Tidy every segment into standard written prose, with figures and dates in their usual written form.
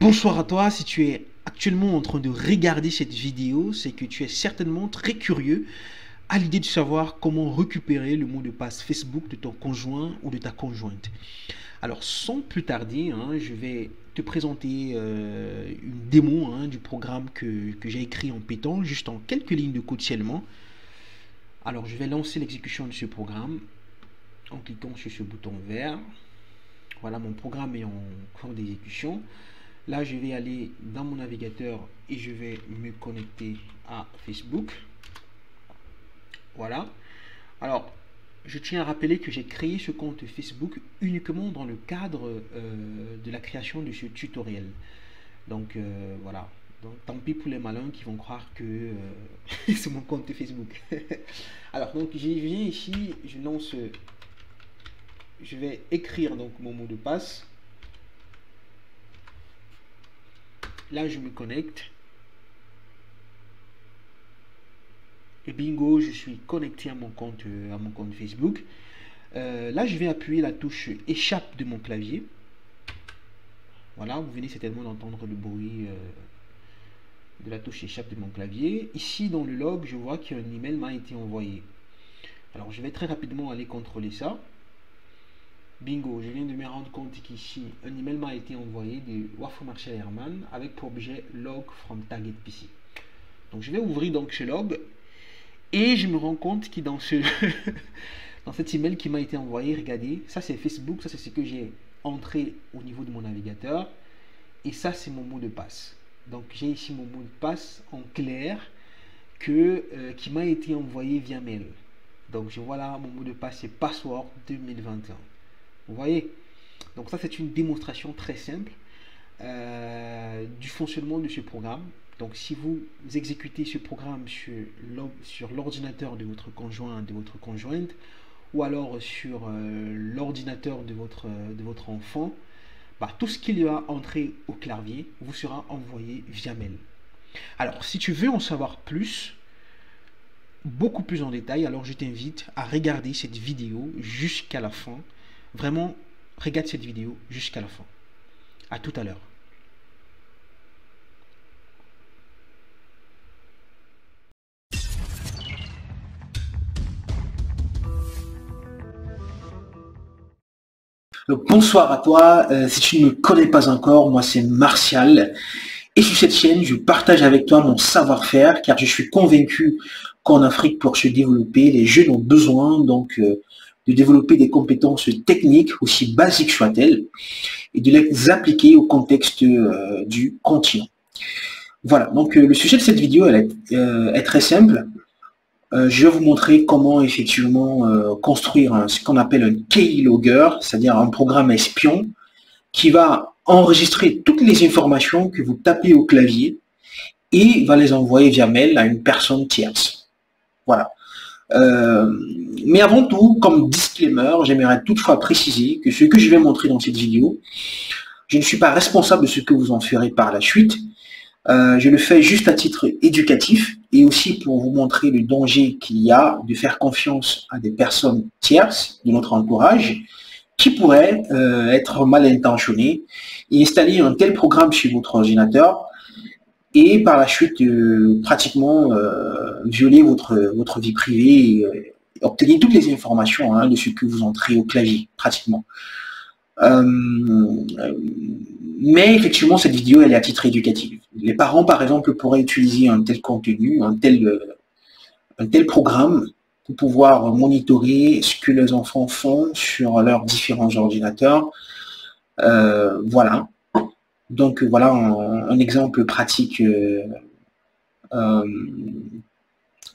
Bonsoir à toi, si tu es actuellement en train de regarder cette vidéo, c'est que tu es certainement très curieux à l'idée de savoir comment récupérer le mot de passe Facebook de ton conjoint ou de ta conjointe. Alors sans plus tarder, je vais te présenter une démo du programme que j'ai écrit en Python, juste en quelques lignes de code seulement. Alors je vais lancer l'exécution de ce programme en cliquant sur ce bouton vert. Voilà, mon programme est en cours d'exécution. Là, je vais aller dans mon navigateur et je vais me connecter à Facebook. Voilà. Alors, je tiens à rappeler que j'ai créé ce compte Facebook uniquement dans le cadre de la création de ce tutoriel. Donc, voilà. Donc, tant pis pour les malins qui vont croire que c'est mon compte Facebook. Alors, donc, j'y viens ici, je vais écrire donc mon mot de passe. Là, je me connecte. Et bingo, je suis connecté à mon compte Facebook. Là, je vais appuyer la touche échappe de mon clavier. Voilà, vous venez certainement d'entendre le bruit de la touche échappe de mon clavier. Ici, dans le log, je vois qu'un email m'a été envoyé. Alors, je vais très rapidement aller contrôler ça. Bingo, je viens de me rendre compte qu'ici, un email m'a été envoyé de Wafo Marshall Herman avec pour objet log from target PC. Donc, je vais ouvrir donc ce log et je me rends compte que dans dans cet email qui m'a été envoyé, regardez, ça c'est Facebook, ça c'est ce que j'ai entré au niveau de mon navigateur et ça c'est mon mot de passe. Donc, j'ai ici mon mot de passe en clair qui m'a été envoyé via mail. Donc, je vois là mon mot de passe, c'est password 2021. Vous voyez, donc ça c'est une démonstration très simple du fonctionnement de ce programme. Donc si vous exécutez ce programme sur l'ordinateur de votre conjoint, de votre conjointe, ou alors sur l'ordinateur de votre enfant, tout ce qu'il y a entré au clavier vous sera envoyé via mail. Alors si tu veux en savoir plus, beaucoup plus en détail, alors je t'invite à regarder cette vidéo jusqu'à la fin. Vraiment, regarde cette vidéo jusqu'à la fin. À tout à l'heure. Donc, bonsoir à toi. Si tu ne me connais pas encore, moi c'est Martial. Et sur cette chaîne, je partage avec toi mon savoir-faire car je suis convaincu qu'en Afrique, pour se développer, les jeunes ont besoin de développer des compétences techniques, aussi basiques soient-elles, et de les appliquer au contexte du continent. Voilà, donc le sujet de cette vidéo est très simple. Je vais vous montrer comment effectivement construire ce qu'on appelle un keylogger, c'est-à-dire un programme espion qui va enregistrer toutes les informations que vous tapez au clavier et va les envoyer via mail à une personne tierce. Voilà. Mais avant tout, comme disclaimer, j'aimerais toutefois préciser que ce que je vais montrer dans cette vidéo, je ne suis pas responsable de ce que vous en ferez par la suite. Je le fais juste à titre éducatif et aussi pour vous montrer le danger qu'il y a de faire confiance à des personnes tierces de notre entourage qui pourraient être mal intentionnées et installer un tel programme sur votre ordinateur et par la suite pratiquement violer votre vie privée et obtenir toutes les informations de ce que vous entrez au clavier, pratiquement. Mais effectivement, cette vidéo, elle est à titre éducatif. Les parents, par exemple, pourraient utiliser un tel contenu, un tel programme pour pouvoir monitorer ce que les enfants font sur leurs différents ordinateurs. Voilà. Donc voilà un exemple pratique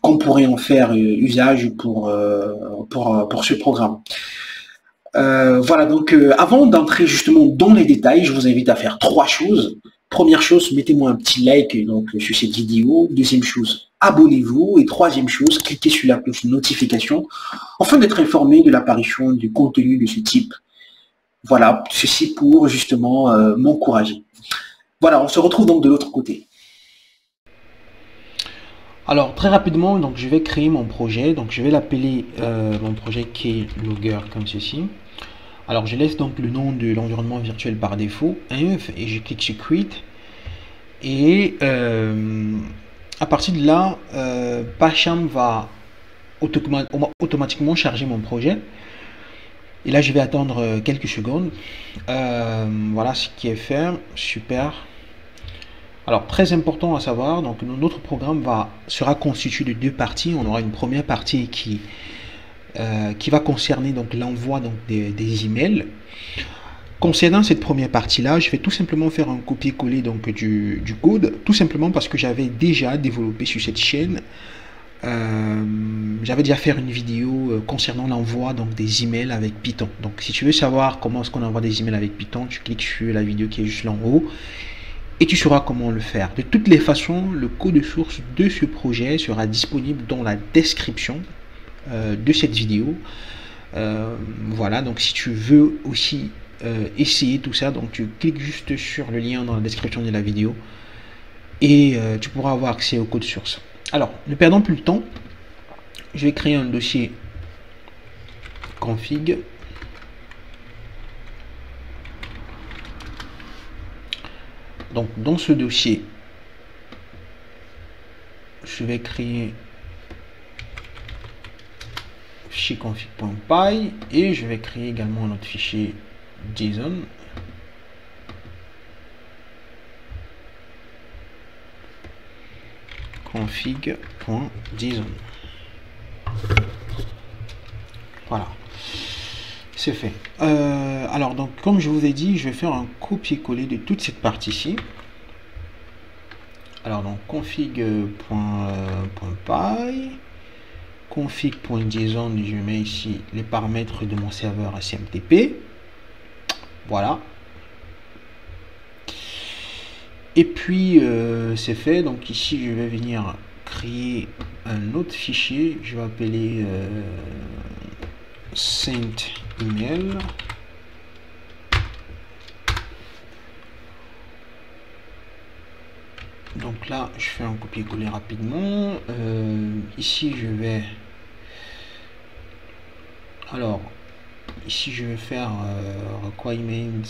qu'on pourrait en faire usage pour ce programme. Voilà, donc avant d'entrer justement dans les détails, je vous invite à faire trois choses. Première chose, mettez-moi un petit like donc, sur cette vidéo. Deuxième chose, abonnez-vous. Et troisième chose, cliquez sur la cloche de notification afin d'être informé de l'apparition du contenu de ce type. Voilà, ceci pour justement m'encourager. Voilà, on se retrouve donc de l'autre côté. Alors, très rapidement, donc, je vais créer mon projet. Donc, je vais l'appeler mon projet keylogger comme ceci. Alors je laisse donc le nom de l'environnement virtuel par défaut, inf, et je clique sur create. Et à partir de là, PyCharm va automatiquement charger mon projet. Et là, je vais attendre quelques secondes. Voilà ce qui est fait. Super. Alors, très important à savoir, donc notre programme sera constitué de deux parties. On aura une première partie qui va concerner donc l'envoi des emails. Concernant cette première partie-là, je vais tout simplement faire un copier-coller donc du code, tout simplement parce que j'avais déjà développé sur cette chaîne. J'avais déjà fait une vidéo concernant l'envoi donc des emails avec Python. Donc, si tu veux savoir comment est-ce qu'on envoie des emails avec Python, tu cliques sur la vidéo qui est juste là en haut et tu sauras comment le faire. De toutes les façons, le code source de ce projet sera disponible dans la description de cette vidéo. Voilà, donc si tu veux aussi essayer tout ça, donc tu cliques juste sur le lien dans la description de la vidéo et tu pourras avoir accès au code source. Alors, ne perdons plus le temps, je vais créer un dossier config. Donc, dans ce dossier, je vais créer fichier config.py et je vais créer également un autre fichier JSON. config.json. Voilà, c'est fait. Alors donc comme je vous ai dit, je vais faire un copier-coller de toute cette partie-ci. Alors donc config.py, config.json, je mets ici les paramètres de mon serveur SMTP. Voilà. Et puis c'est fait, donc ici je vais venir créer un autre fichier, je vais appeler send email. Donc là je fais un copier-coller rapidement. Ici je vais faire requirements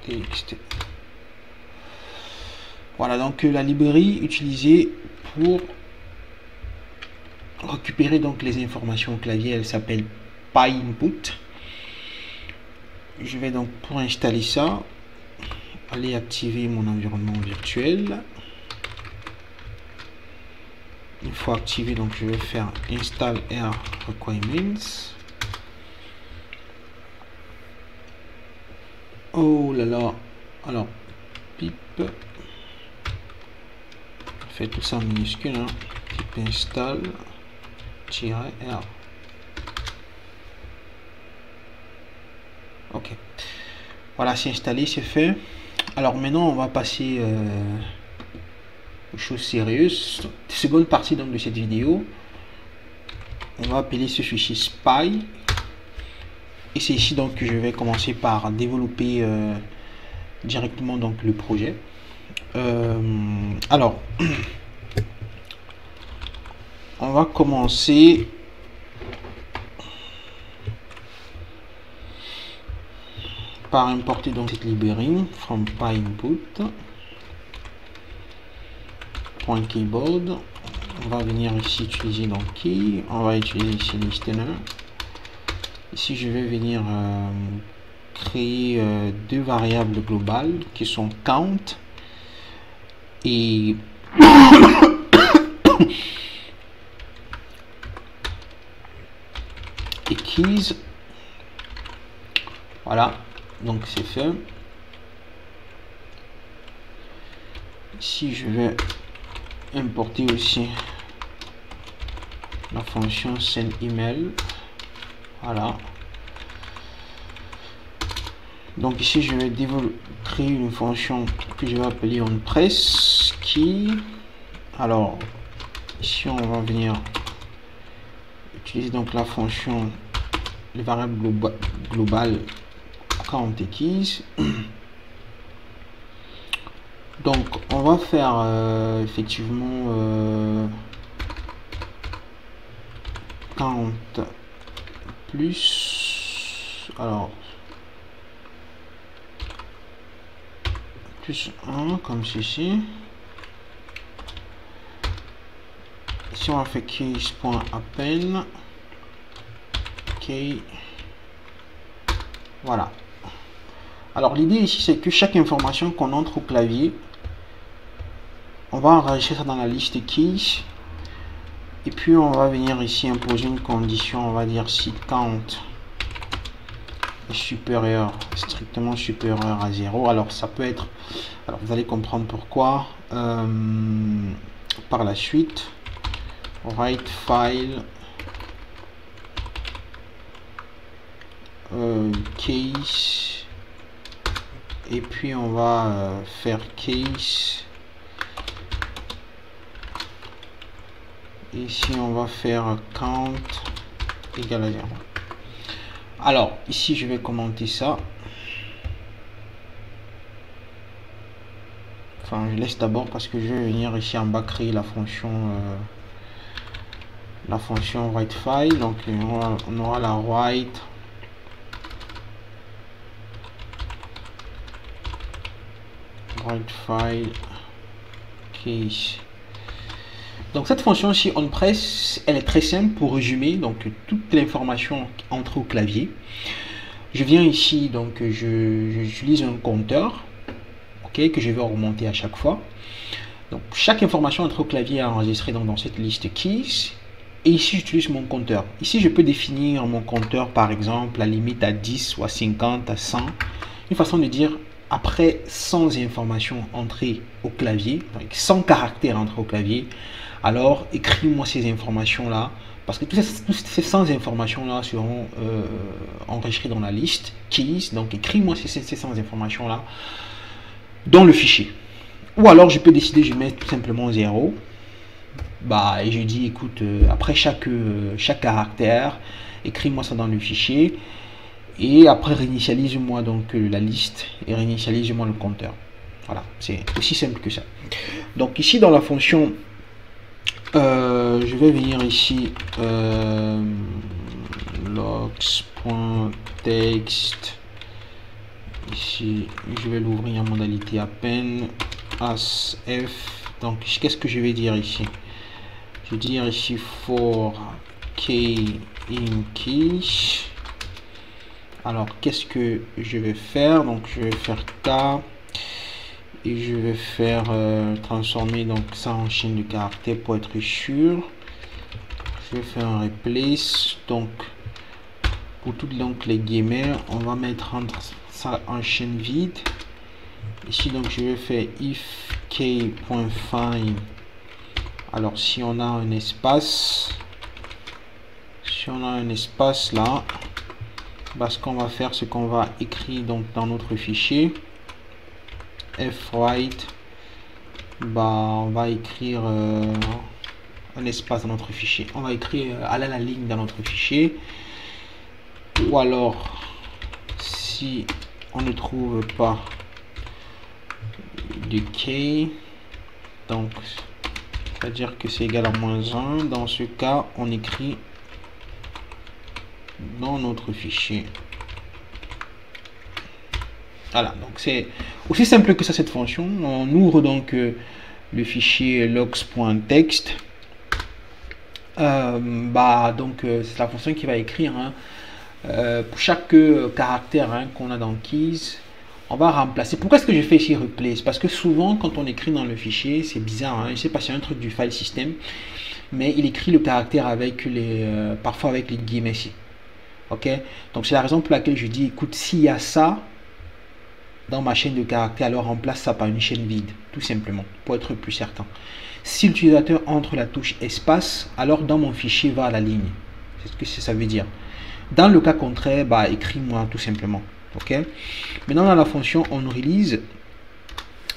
.txt. Voilà, donc la librairie utilisée pour récupérer donc les informations au clavier, elle s'appelle PyInput. Je vais donc, pour installer ça, aller activer mon environnement virtuel. Une fois activé, donc je vais faire install R requirements. Oh là là, alors pip, fait tout ça en minuscule, hein. Pip install -R. Ok, voilà, c'est installé, c'est fait. Alors maintenant on va passer aux choses sérieuses. Seconde partie donc de cette vidéo, on va appeler ce fichier spy. Et c'est ici donc que je vais commencer par développer directement donc le projet. Alors, on va commencer par importer donc cette librairie from pyinput.keyboard. On va venir ici utiliser donc key, on va utiliser ici listener. Ici je vais venir créer deux variables globales qui sont count et keys. Voilà, donc c'est fait. Ici je vais importer aussi la fonction send email. Voilà, donc ici je vais créer une fonction que je vais appeler onPress qui, alors ici on va venir utiliser donc la fonction, les variables globales count et keys. Donc on va faire effectivement count plus, alors plus 1 comme ceci. Si on a fait case.append, ok, voilà. Alors l'idée ici c'est que chaque information qu'on entre au clavier, on va enregistrer ça dans la liste keys, et puis on va venir ici imposer une condition, on va dire si count est supérieur, strictement supérieur à 0. Alors ça peut être, alors vous allez comprendre pourquoi par la suite. Write file case, et puis on va faire case, ici on va faire count égal à 0. Alors ici je vais commenter ça, enfin je laisse d'abord parce que je vais venir ici en bas créer la fonction write file. Donc on aura la write file case. Donc cette fonction ci on press, elle est très simple. Pour résumer, donc toute l'information entre au clavier, je viens ici, donc j'utilise un compteur, ok, que je vais augmenter à chaque fois. Donc chaque information entre au clavier est enregistrée donc dans cette liste keys. Et ici, j'utilise mon compteur. Ici, je peux définir mon compteur, par exemple, la limite à 10 ou à 50, à 100. Une façon de dire, après 100 informations entrées au clavier, avec 100 caractères entrés au clavier, alors écris-moi ces informations-là, parce que toutes ces 100 informations-là seront enregistrées dans la liste keys. Donc, écris-moi ces 100 informations-là dans le fichier. Ou alors, je peux décider, je mets tout simplement 0. Bah, et je dis écoute, après chaque caractère, écris-moi ça dans le fichier, et après réinitialise-moi donc la liste et réinitialise-moi le compteur. Voilà, c'est aussi simple que ça. Donc ici dans la fonction, je vais venir ici logs.text, ici je vais l'ouvrir en modalité append as f. Donc qu'est-ce que je vais dire ici? Je vais dire ici for k in key. Alors qu'est-ce que je vais faire? Donc je vais faire k et je vais faire transformer donc ça en chaîne de caractères pour être sûr. Je vais faire un replace. Donc pour toutes donc les guillemets, on va mettre ça en chaîne vide. Ici donc je vais faire if k.find. Alors si on a un espace, là, bah, ce qu'on va faire, c'est qu'on va écrire donc dans notre fichier fwrite, bah on va écrire un espace dans notre fichier, on va écrire à la ligne dans notre fichier. Ou alors si on ne trouve pas de k, donc c'est-à-dire que c'est égal à -1. Dans ce cas, on écrit dans notre fichier. Voilà, donc c'est aussi simple que ça cette fonction. On ouvre donc le fichier logs.text. C'est la fonction qui va écrire pour chaque caractère qu'on a dans keys. On va remplacer. Pourquoi est-ce que je fais ici replace? Parce que souvent, quand on écrit dans le fichier, c'est bizarre. Je sais pas si c'est un truc du file system, mais il écrit le caractère avec parfois avec les guillemets ici. Ok? Donc, c'est la raison pour laquelle je dis, écoute, s'il y a ça dans ma chaîne de caractères, alors remplace ça par une chaîne vide, tout simplement, pour être plus certain. Si l'utilisateur entre la touche espace, alors dans mon fichier va à la ligne. C'est ce que ça veut dire. Dans le cas contraire, bah, écris-moi tout simplement. Ok, maintenant dans la fonction on release,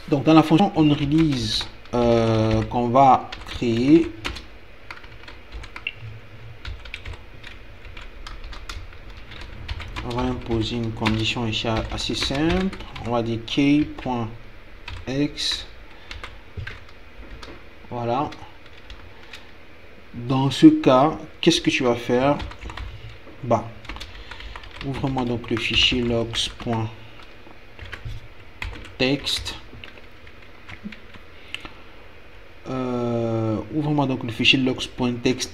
donc dans la fonction on release qu'on va créer, on va imposer une condition ici assez simple. On va dire k.x Voilà. Dans ce cas, qu'est-ce que tu vas faire? Bah, ouvre-moi donc le fichier logs.txt. Ouvre-moi donc le fichier logs.txt.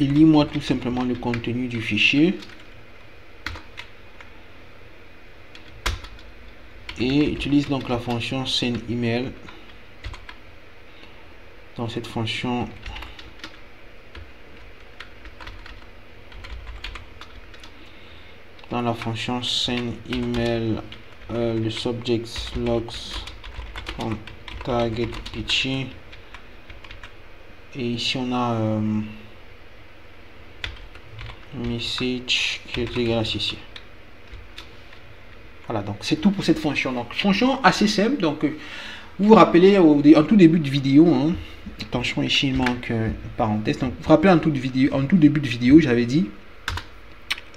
Et lis-moi tout simplement le contenu du fichier. Et utilise donc la fonction send email. Dans cette fonction, dans la fonction send email, le subject logs target pitchy. Et ici on a message qui est égal à ceci. Voilà, donc c'est tout pour cette fonction. Donc fonction assez simple. Donc vous vous rappelez en tout début de vidéo, hein, attention ici il manque une parenthèse. Donc vous vous rappelez en tout début de vidéo, j'avais dit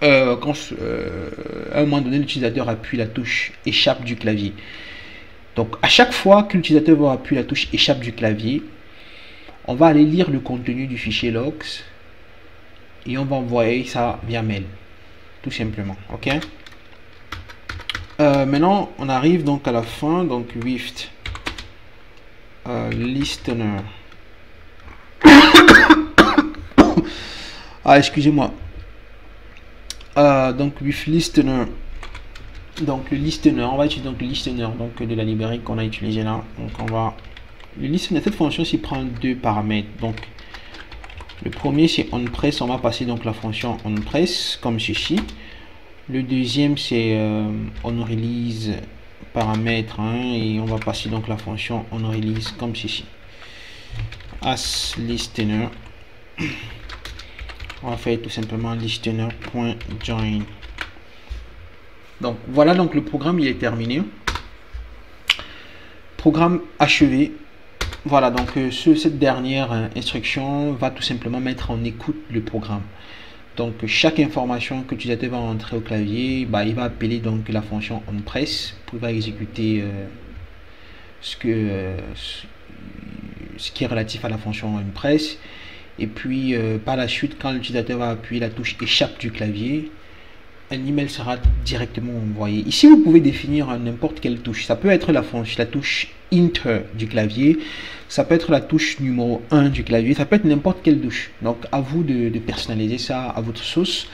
quand à un moment donné l'utilisateur appuie la touche échappe du clavier. Donc à chaque fois que l'utilisateur va appuyer la touche échappe du clavier, on va aller lire le contenu du fichier logs et on va envoyer ça via mail, tout simplement. Ok. Maintenant on arrive donc à la fin, donc with listener. Ah, excusez-moi. Donc with listener, donc le listener, on va utiliser donc le listener donc de la librairie qu'on a utilisé là. Donc on va le listener, cette fonction s'y prend deux paramètres. Donc le premier c'est onPress, on va passer donc la fonction onPress comme ceci. Le deuxième c'est onRelease paramètre, hein, et on va passer donc la fonction onRelease comme ceci. As listener, on va faire tout simplement listener.join. Donc voilà, donc le programme il est terminé, programme achevé. Voilà, donc cette dernière instruction va tout simplement mettre en écoute le programme. Donc chaque information que l'utilisateur va entrer au clavier, bah, il va appeler donc la fonction onPress pour exécuter ce qui est relatif à la fonction onPress. Et puis par la suite, quand l'utilisateur va appuyer la touche échappe du clavier, un email sera directement envoyé. Ici vous pouvez définir n'importe quelle touche. Ça peut être la touche Enter du clavier, ça peut être la touche numéro 1 du clavier, ça peut être n'importe quelle touche. Donc à vous de personnaliser ça à votre sauce.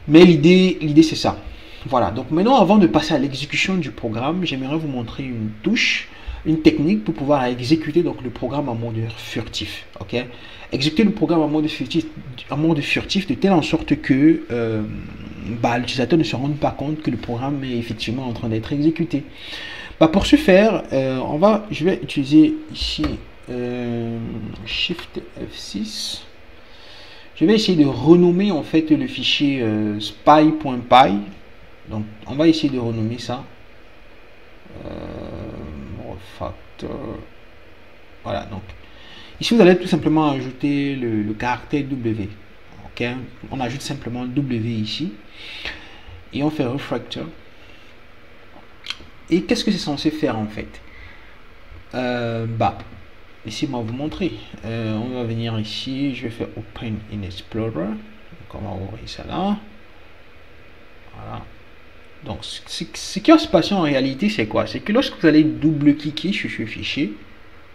Mais l'idée c'est ça. Voilà, donc maintenant avant de passer à l'exécution du programme, j'aimerais vous montrer une touche, une technique pour pouvoir exécuter donc le programme en mode furtif. Ok, exécuter le programme en mode furtif de telle en sorte que l'utilisateur ne se rende pas compte que le programme est effectivement en train d'être exécuté. Bah, pour ce faire, je vais utiliser ici Shift F6. Je vais essayer de renommer en fait le fichier spy.py. Donc on va essayer de renommer ça. Refactor. Voilà, donc ici vous allez tout simplement ajouter le caractère W. Ok, on ajoute simplement W ici et on fait refactor. Et qu'est-ce que c'est censé faire en fait? Ici moi vous montrer. On va venir ici, je vais faire Open in Explorer. Donc on va ouvrir ça là. Voilà. Donc ce qui va se passer en réalité c'est quoi? C'est que lorsque vous allez double-cliquer sur ce fichier,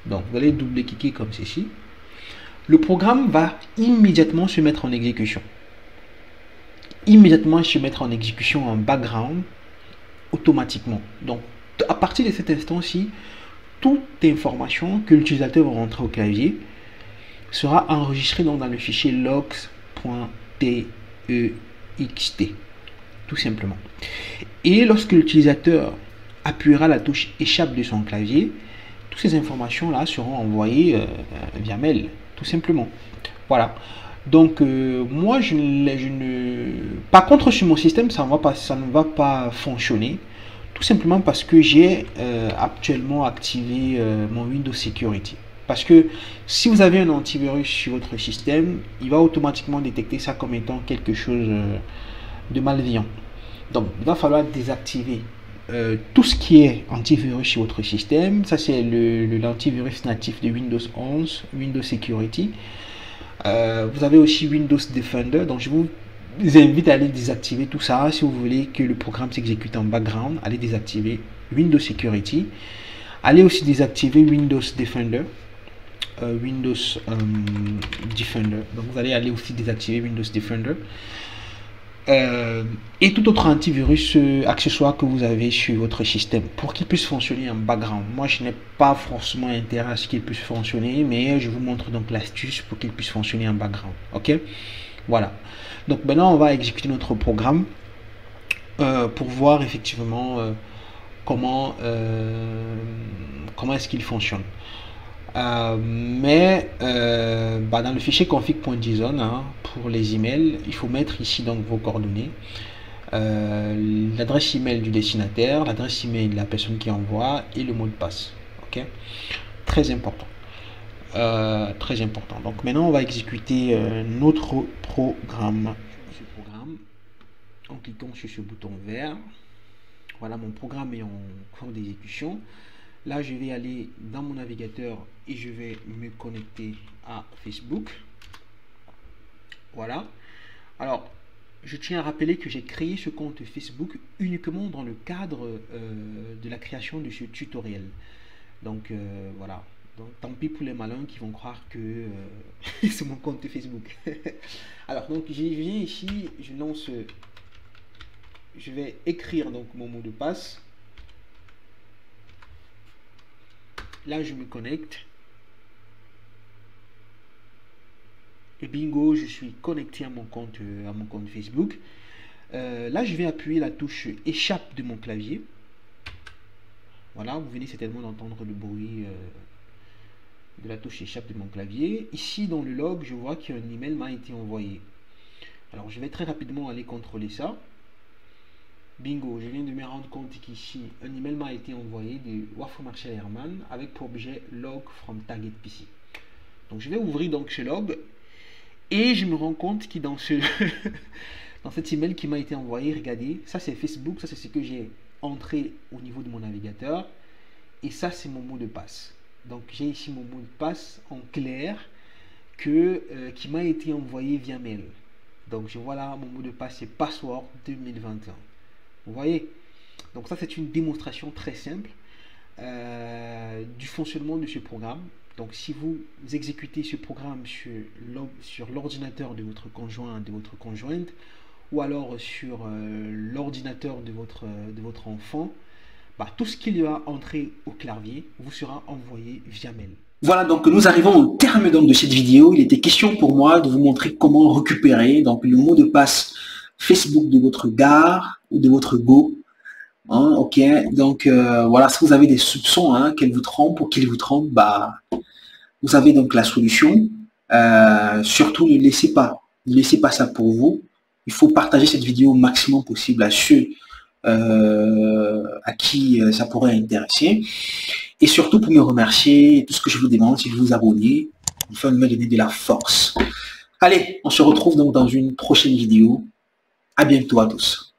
donc vous allez double-cliquer comme ceci, le programme va immédiatement se mettre en exécution. Immédiatement se mettre en exécution en background automatiquement. Donc à partir de cet instant-ci, toute information que l'utilisateur va rentrer au clavier sera enregistrée donc dans le fichier logs.text, tout simplement. Et lorsque l'utilisateur appuiera la touche échappe de son clavier, toutes ces informations là seront envoyées via mail, tout simplement. Voilà. Donc moi par contre sur mon système ça ne va pas fonctionner, tout simplement parce que j'ai actuellement activé mon Windows Security. Parce que si vous avez un antivirus sur votre système, il va automatiquement détecter ça comme étant quelque chose de malveillant. Donc il va falloir désactiver tout ce qui est antivirus sur votre système. Ça, c'est l'antivirus natif de Windows 11, Windows Security. Vous avez aussi Windows Defender. Donc, je vous invite à aller désactiver tout ça. Si vous voulez que le programme s'exécute en background, allez désactiver Windows Security. Allez aussi désactiver Windows Defender. Defender. Donc, vous allez aller aussi désactiver Windows Defender. Et tout autre antivirus accessoire que vous avez sur votre système pour qu'il puisse fonctionner en background. Moi, je n'ai pas forcément intérêt à ce qu'il puisse fonctionner, mais je vous montre donc l'astuce pour qu'il puisse fonctionner en background. Ok, voilà. Donc maintenant, on va exécuter notre programme pour voir effectivement comment est-ce qu'il fonctionne. Dans le fichier config.json, hein, pour les emails, il faut mettre ici donc vos coordonnées, l'adresse email du destinataire, l'adresse email de la personne qui envoie et le mot de passe. Ok, très important. Très important. Donc maintenant, on va exécuter notre programme. Ce programme, en cliquant sur ce bouton vert. Voilà, mon programme est en cours d'exécution. Là, je vais aller dans mon navigateur et je vais me connecter à Facebook. Voilà. Alors, je tiens à rappeler que j'ai créé ce compte Facebook uniquement dans le cadre de la création de ce tutoriel. Donc, voilà. Donc, tant pis pour les malins qui vont croire que c'est mon compte Facebook. Alors, donc, je viens ici, je lance, je vais écrire donc mon mot de passe. Là, je me connecte. Et bingo, je suis connecté à mon compte Facebook. Là, je vais appuyer la touche échappe de mon clavier. Voilà, vous venez certainement d'entendre le bruit de la touche échappe de mon clavier. Ici, dans le log, je vois qu'un email m'a été envoyé. Alors, je vais très rapidement aller contrôler ça. Bingo, je viens de me rendre compte qu'ici, un email m'a été envoyé de Wafo Marshall Herman avec pour objet log from target PC. Donc, je vais ouvrir donc ce log et je me rends compte que dans dans cet email qui m'a été envoyé, regardez, ça c'est Facebook, ça c'est ce que j'ai entré au niveau de mon navigateur et ça c'est mon mot de passe. Donc, j'ai ici mon mot de passe en clair qui m'a été envoyé via mail. Donc, je vois là mon mot de passe, c'est password 2021. Vous voyez, donc ça c'est une démonstration très simple du fonctionnement de ce programme. Donc si vous exécutez ce programme sur l'ordinateur de votre conjoint, de votre conjointe, ou alors sur l'ordinateur de votre enfant, tout ce qu'il y a entré au clavier vous sera envoyé via mail. Voilà, donc nous arrivons au terme donc de cette vidéo. Il était question pour moi de vous montrer comment récupérer donc le mot de passe Facebook de votre gare ou de votre go. Hein, ok, donc voilà, si vous avez des soupçons qu'elle vous trompe ou qu'il vous trompe, vous avez donc la solution. Surtout ne laissez pas ça pour vous. Il faut partager cette vidéo au maximum possible à ceux à qui ça pourrait intéresser. Et surtout pour me remercier, tout ce que je vous demande, c'est de vous abonner, afin de me donner de la force. Allez, on se retrouve donc dans une prochaine vidéo. À bientôt à tous.